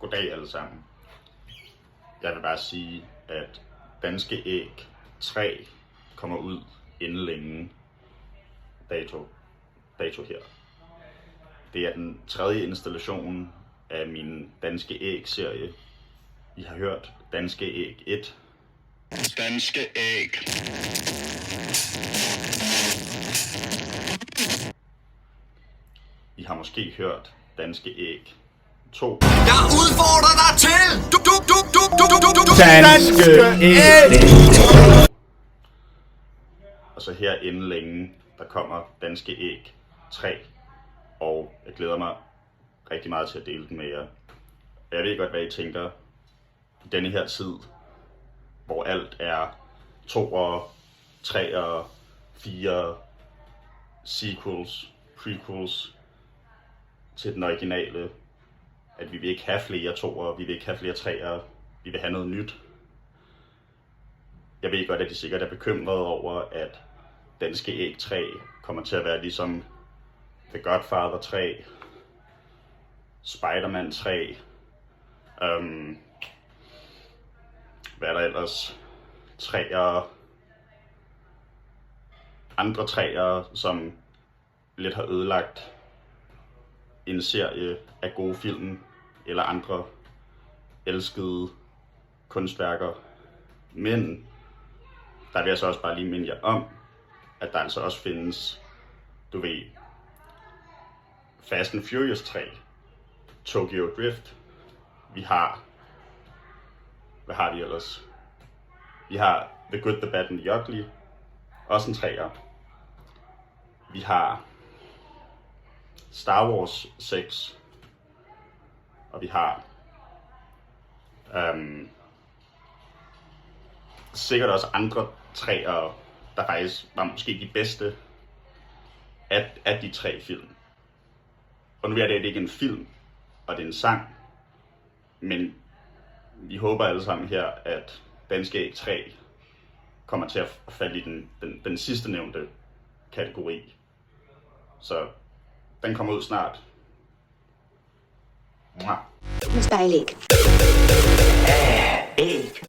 Goddag alle sammen. Jeg vil bare sige, at Danske Æg 3 kommer ud inden længe. Dato her. Det er den tredje installation af min Danske Æg-serie. I har hørt Danske Æg 1. Danske Æg. I har måske hørt Danske Æg 2. Jeg udfordrer dig til Danske Æg. Og så her inden længe, der kommer Danske Æg 3. Og jeg glæder mig rigtig meget til at dele den med jer. Jeg ved godt, hvad I tænker. I denne her tid, hvor alt er 2'ere, 3'ere, 4'ere, sequels, prequels til den originale, at vi vil ikke have flere 2'ere, vi vil ikke have flere 3'ere, vi vil have noget nyt. Jeg ved godt, at de sikkert er bekymrede over, at Danske Æg 3 kommer til at være ligesom The Godfather 3, Spider-Man 3, hvad er der ellers, 3'ere, andre 3'ere, som lidt har ødelagt en serie af gode film eller andre elskede kunstværker. Men der vil jeg så også bare lige minde jer om, at der altså også findes, du ved, Fast and Furious 3, Tokyo Drift. Vi har, hvad har vi ellers? Vi har The Good, The Bad and The Ugly, også en 3'er. Vi har Star Wars 6, og vi har sikkert også andre 3'ere, der faktisk var måske de bedste af de 3 film. Og nu er det ikke en film, og det er en sang, men vi håber alle sammen her, at Danske Æg 3 kommer til at falde i den sidste nævnte kategori. Så den kommer ud snart. Med stejlæg. Æg.